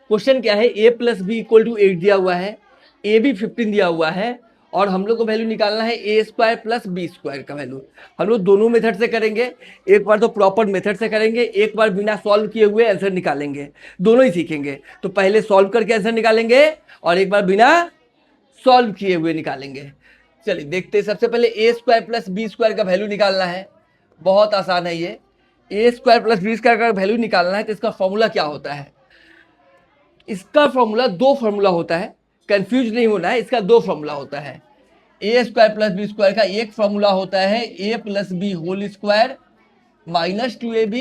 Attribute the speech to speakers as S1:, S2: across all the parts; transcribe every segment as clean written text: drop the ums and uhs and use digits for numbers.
S1: Question क्या है, a plus b equal to 8 दिया हुआ है, a भी 15 दिया हुआ है और हम लोग को वैल्यू निकालना है ए स्क्वायर प्लस बी स्क्वायर का वैल्यू। हम लोग दोनों मेथड से करेंगे, एक बार तो प्रॉपर मेथड से करेंगे, एक बार बिना सॉल्व किए हुए आंसर निकालेंगे, दोनों ही सीखेंगे। तो पहले सॉल्व करके आंसर निकालेंगे और एक बार बिना सॉल्व किए हुए निकालेंगे। चलिए देखते हैं, सबसे पहले ए स्क्वायर प्लस बी स्क्वायर का वैल्यू निकालना है। बहुत आसान है ये, ए स्क्वायर प्लस बी स्क्वायर का वैल्यू निकालना है तो इसका फॉर्मूला क्या होता है? इसका फॉर्मूला दो फॉर्मूला होता है, कंफ्यूज नहीं होना है, इसका दो फॉर्मूला होता है। ए स्क्वायर प्लस बी स्क्वायर का एक फॉर्मूला होता है A plus B whole square minus 2ab,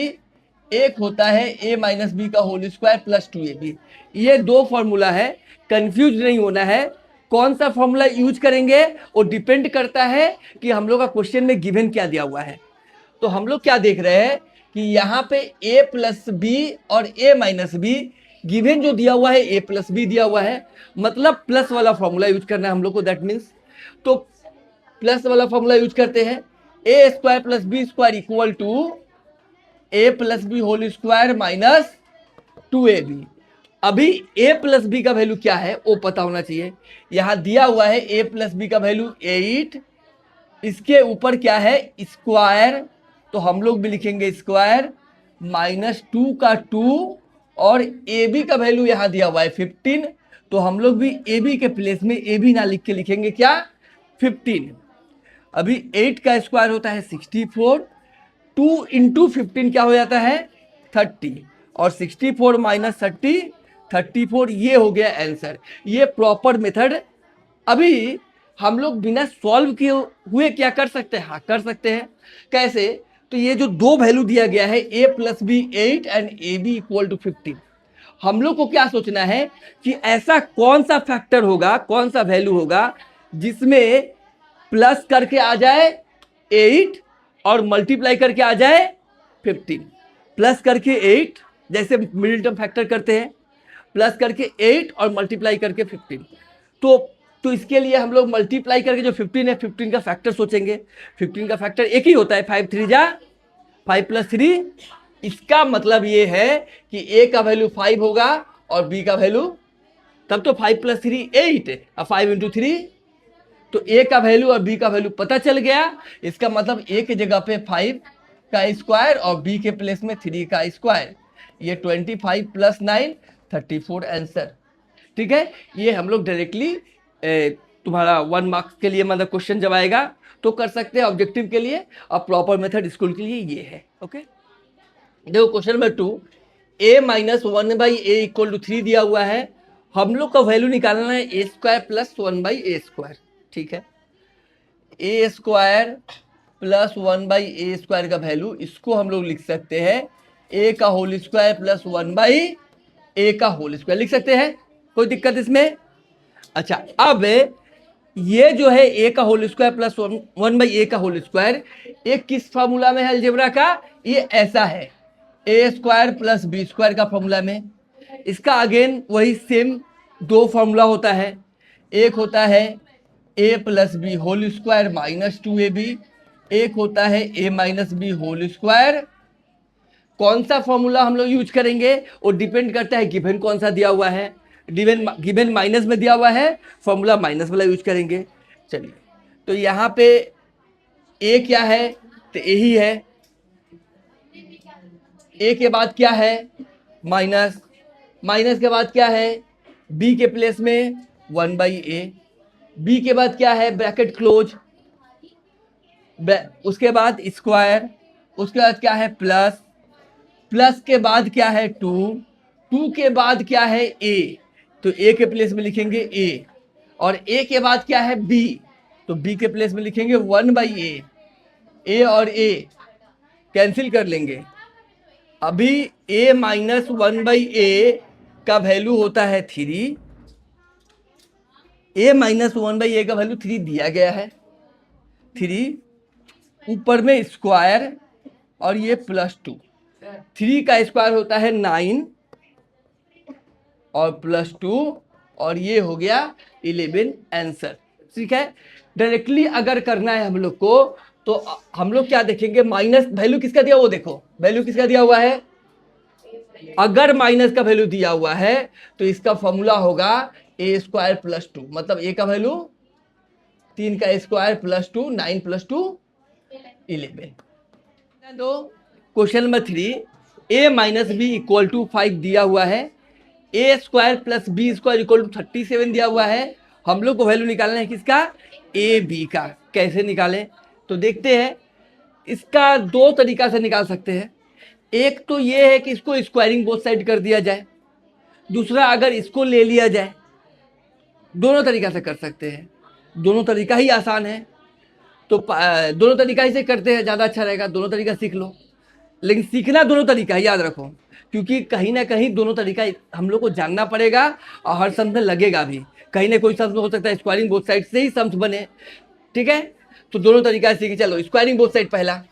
S1: एक होता है ए माइनस बी का होल स्क्वायर प्लस 2ab। ये दो फॉर्मूला है, कंफ्यूज नहीं होना है। कौन सा फॉर्मूला यूज करेंगे वो डिपेंड करता है कि हम लोग का क्वेश्चन में गिवन क्या दिया हुआ है। तो हम लोग क्या देख रहे हैं कि यहाँ पे a प्लस बी और a माइनस बी गिवन जो दिया हुआ है a प्लस बी दिया हुआ है, मतलब प्लस वाला फॉर्मूला यूज करना है हम लोग को। दैट मीन्स तो प्लस वाला फॉर्मूला यूज करते हैं, A square plus B square equal to A plus B whole square minus 2ab। अभी a प्लस बी का वैल्यू क्या है वो पता होना चाहिए। यहां दिया हुआ है a प्लस बी का वैल्यू 8, इसके ऊपर क्या है स्क्वायर, तो हम लोग भी लिखेंगे स्क्वायर माइनस 2 का 2 और ए बी का वैल्यू यहां दिया हुआ है 15, तो हम लोग भी ए बी के प्लेस में ए बी ना लिख के लिखेंगे क्या 15। अभी 8 का स्क्वायर होता है 64, 2 इंटू 15 क्या हो जाता है 30 और 64 माइनस 30 34, ये हो गया आंसर। ये प्रॉपर मेथड। अभी हम लोग बिना सॉल्व किए हुए क्या कर सकते हैं? हाँ कर सकते हैं। कैसे? तो ये जो दो वैल्यू दिया गया है a plus b 8 and a b equal to 15, हम लोग को क्या सोचना है कि ऐसा कौन सा फैक्टर होगा, कौन सा वैल्यू होगा जिसमें प्लस करके आ जाए 8 और मल्टीप्लाई करके आ जाए 15। प्लस करके 8 जैसे मिडिल टर्म फैक्टर करते हैं, प्लस करके 8 और मल्टीप्लाई करके 15। तो इसके लिए हम लोग मल्टीप्लाई करके जो 15 है 15 का फैक्टर सोचेंगे। 15 का फैक्टर एक ही होता है 5 3 जा 5 प्लस 3। इसका मतलब ये है कि a का वैल्यू 5 होगा और b का वैल्यू, तब तो 5 प्लस 3 8 और 5 इंटू 3, तो a का वैल्यू और b का वैल्यू पता चल गया। इसका मतलब a की जगह पे 5 का स्क्वायर और b के प्लेस में 3 का स्क्वायर, ये 25 प्लस 9 34 आंसर। ठीक है, ये हम लोग डायरेक्टली तुम्हारा 1 मार्क्स के लिए मतलब क्वेश्चन जब आएगा तो कर सकते हैं ऑब्जेक्टिव के लिए, और प्रॉपर मेथड स्कूल के लिए ये है। ओके, देखो question number 2, a minus 1 by a equal to 3 दिया हुआ है। हम लोग का वैल्यू निकालना है ए square plus 1 by A square. ठीक है, ए square plus 1 by A square का वैल्यू, इसको हम लोग लिख सकते हैं ए का whole square plus 1 by A का होल स्क्वायर लिख सकते हैं, कोई दिक्कत इसमें? अच्छा, अब ये जो है ए का whole square plus 1 by A का होल स्क्वायर, ये किस फार्मूला में है अलजेब्रा का? ये ऐसा है ए स्क्वायर प्लस बी स्क्वायर का फॉर्मूला में। इसका अगेन वही सेम दो फॉर्मूला होता है, एक होता है A plus B whole square minus 2ab, एक होता है ए माइनस बी होल स्क्वायर। कौन सा फॉर्मूला हम लोग यूज करेंगे वो डिपेंड करता है गिवन कौन सा दिया हुआ है। गिवन माइनस में दिया हुआ है, फॉर्मूला माइनस वाला यूज करेंगे। चलिए, तो यहाँ पे ए क्या है? तो यही है, ए के बाद क्या है? माइनस, माइनस के बाद क्या है? बी के प्लेस में 1 बाई ए, बी के बाद क्या है? ब्रैकेट क्लोज, उसके बाद स्क्वायर, उसके बाद क्या है? प्लस, प्लस के बाद क्या है? 2, 2 के बाद क्या है? ए, तो ए के प्लेस में लिखेंगे ए, और ए के बाद क्या है? बी, तो बी के प्लेस में लिखेंगे 1 बाई ए और ए कैंसिल कर लेंगे। अभी a माइनस 1 बाई ए का वैल्यू होता है 3, a माइनस 1 बाई ए का वैल्यू 3 दिया गया है, 3 ऊपर में स्क्वायर और ये प्लस 2, 3 का स्क्वायर होता है 9 और प्लस 2 और ये हो गया 11 आंसर। ठीक है, डायरेक्टली अगर करना है हम लोग को तो हम लोग क्या देखेंगे? माइनस वैल्यू किसका दिया वो देखो, वैल्यू किसका दिया हुआ है? अगर माइनस का वैल्यू दिया हुआ है तो इसका फॉर्मूला होगा ए स्क्वायर प्लस 2, मतलब ए का वैल्यू 3 का स्क्वायर प्लस 2, 9 प्लस 2 11। तो question number 3, a minus B equal to 5 दिया हुआ है, ए square plus B square equal to 37 दिया हुआ है। हम लोग को वैल्यू निकालना है किसका? ए बी का। कैसे निकालें? तो देखते हैं। इसका दो तरीका से निकाल सकते हैं। एक तो ये है कि इसको स्क्वायरिंग बोथ साइड कर दिया जाए, दूसरा अगर इसको ले लिया जाए। दोनों तरीका से कर सकते हैं, दोनों तरीका ही आसान है। तो दोनों तरीका ही से करते हैं, ज़्यादा अच्छा रहेगा। दोनों तरीका सीख लो, लेकिन सीखना दोनों तरीका ही, याद रखो, क्योंकि कहीं ना कहीं दोनों तरीका हम लोग को जानना पड़ेगा और हर सम्स में लगेगा भी। कहीं ना कोई सम्स में हो सकता है स्क्वायरिंग बोथ साइड से ही सम्स बने, ठीक है। तो दोनों तरीका सीखे। चलो स्क्वायरिंग बोथ साइड पहला,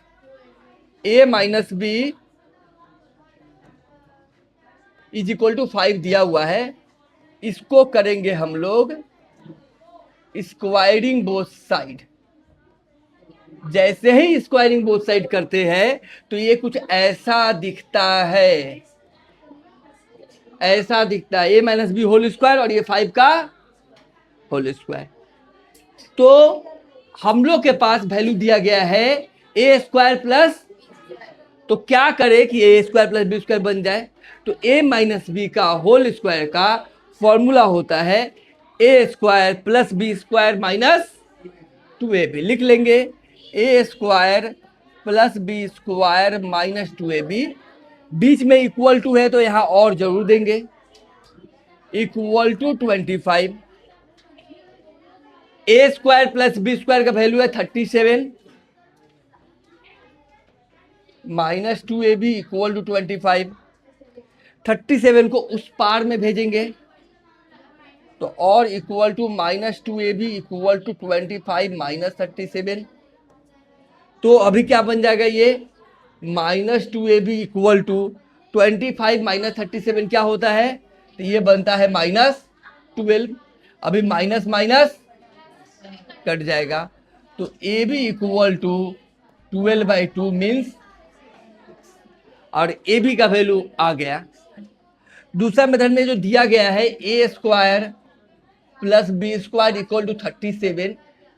S1: a minus b is equal to 5 दिया हुआ है। इसको करेंगे हम लोग स्क्वायरिंग बोथ साइड। जैसे ही स्क्वायरिंग बोथ साइड करते हैं तो ये कुछ ऐसा दिखता है, ऐसा दिखता है, a minus B whole square और ये 5 का होल स्क्वायर। तो हम लोग के पास वैल्यू दिया गया है ए स्क्वायर प्लस, तो क्या करे कि A square plus B square बन जाए। तो ए माइनस बी का होल स्क्वायर का फॉर्मूला होता है ए square plus B square minus 2ab। लिख लेंगे A square plus B square minus 2ab। बीच में इक्वल टू है तो यहां और जरूर देंगे, equal to 25। A square plus B square का वैल्यू है 37 माइनस 2ab इक्वल टू 25। 37 को उस पार में भेजेंगे तो और equal to minus 2ab equal to 25 minus 37। तो अभी क्या बन जाएगा ये minus 2ab equal to 25 minus 37 क्या होता है? तो ये बनता है माइनस 12। अभी माइनस माइनस कट जाएगा तो ab इक्वल टू 12/2 मीन्स, और ab का वैल्यू आ गया। दूसरा मेथड में जो दिया गया है ए square plus B square equal to 37,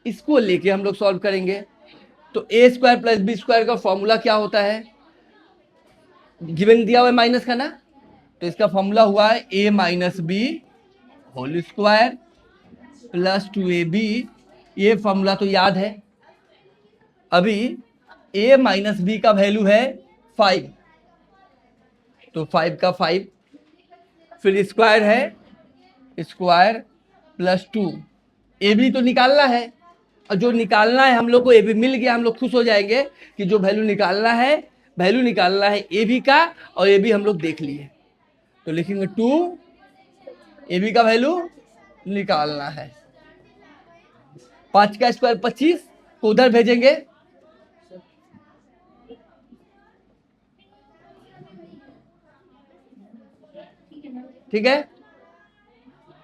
S1: इसको लेके हम लोग सॉल्व करेंगे। तो A square plus B square का फॉर्मूला क्या होता है? गिवन दिया हुआ है माइनस का ना, तो इसका फॉर्मूला हुआ है ए minus B whole square plus 2ab। ये फॉर्मूला तो याद है। अभी a माइनस बी का वैल्यू है 5, तो 5 का 5, फिर स्क्वायर है स्क्वायर प्लस 2। ab तो निकालना है, और जो निकालना है हम लोग को ab मिल गया। हम लोग खुश हो जाएंगे कि जो वैल्यू निकालना है ab का, और ab हम लोग देख लिए। तो लिखेंगे 2, ab का वैल्यू निकालना है। 5 का स्क्वायर 25 को उधर भेजेंगे, ठीक है।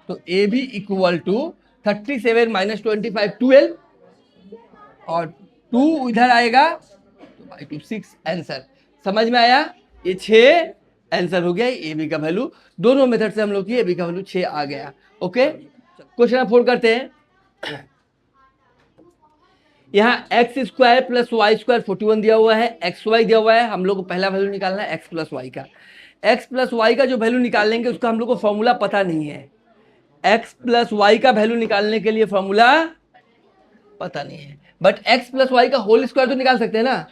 S1: तो a b equal to 37 minus 25 12, और 2 इधर आएगा तो बाई 2 6 आंसर। समझ में आया? ये 6 आंसर हो गया। ए बी का वैल्यू दोनों मेथड से हम लोग की ए बी का वैल्यू 6 आ गया। ओके, क्वेश्चन नंबर 4 करते हैं। यहाँ x square plus y square 41 दिया हुआ है, एक्स वाई दिया हुआ है। हम लोग को पहला वैल्यू निकालना है एक्स प्लस वाई का। एक्स प्लस वाई का जो वैल्यू निकालेंगे उसका हम लोग को फॉर्मूला पता नहीं है। एक्स प्लस वाई का वैल्यू निकालने के लिए फॉर्मूला पता नहीं है, बट एक्स प्लस वाई का होल स्क्वायर तो निकाल सकते हैं ना।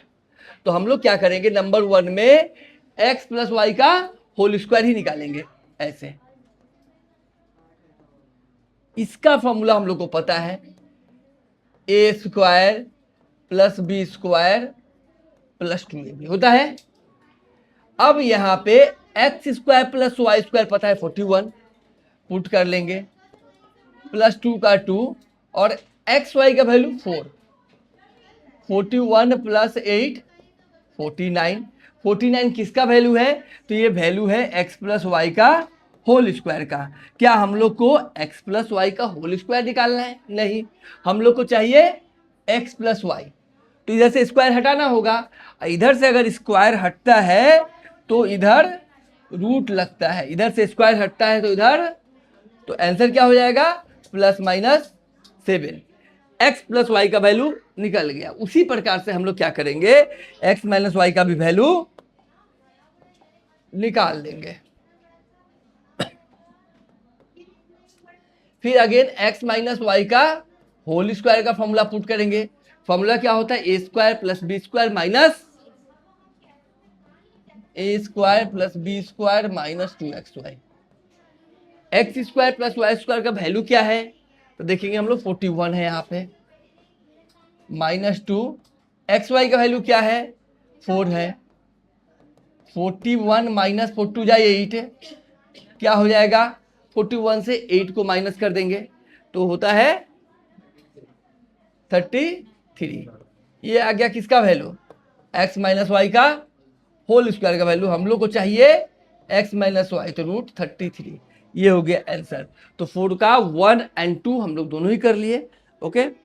S1: तो हम लोग क्या करेंगे, नंबर 1 में एक्स प्लस वाई का होल स्क्वायर ही निकालेंगे ऐसे। इसका फॉर्मूला हम लोग को पता है ए square plus B square plus 2ab होता है। अब यहां पे x square plus y square पता है 41, पुट कर लेंगे, प्लस 2 का 2, और एक्स वाई का वैल्यू 4, 41 प्लस 8 49। 49 किसका वैल्यू है? तो ये वैल्यू है एक्स प्लस वाई का होल स्क्वायर का। क्या हम लोग को एक्स प्लस वाई का होल स्क्वायर निकालना है? नहीं, हम लोग को चाहिए एक्स प्लस वाई। तो इधर से स्क्वायर हटाना होगा, इधर से अगर स्क्वायर हटता है तो इधर रूट लगता है, इधर से स्क्वायर हटता है तो इधर, तो आंसर क्या हो जाएगा +-7। x प्लस वाई का वैल्यू निकल गया। उसी प्रकार से हम लोग क्या करेंगे, x माइनस वाई का भी वैल्यू निकाल देंगे। फिर अगेन x माइनस वाई का होल स्क्वायर का फॉर्मूला पुट करेंगे। फॉर्मूला क्या होता है, a² + b² minus a² + b² minus 2xy। x² + y² का वैल्यू क्या है, तो देखेंगे हम लोग 41 है यहाँ पे, -2 xy का वैल्यू क्या है 4 है, 41 - 4 2 जाए 8, क्या हो जाएगा 41 से 8 को माइनस कर देंगे तो होता है 33। ये आ गया किसका वैल्यू, x माइनस वाई का होल स्क्वायर का वैल्यू। हम लोग को चाहिए x माइनस वाई, तो √33। ये हो गया आंसर। तो 4 का 1 और 2 हम लोग दोनों ही कर लिए। ओके।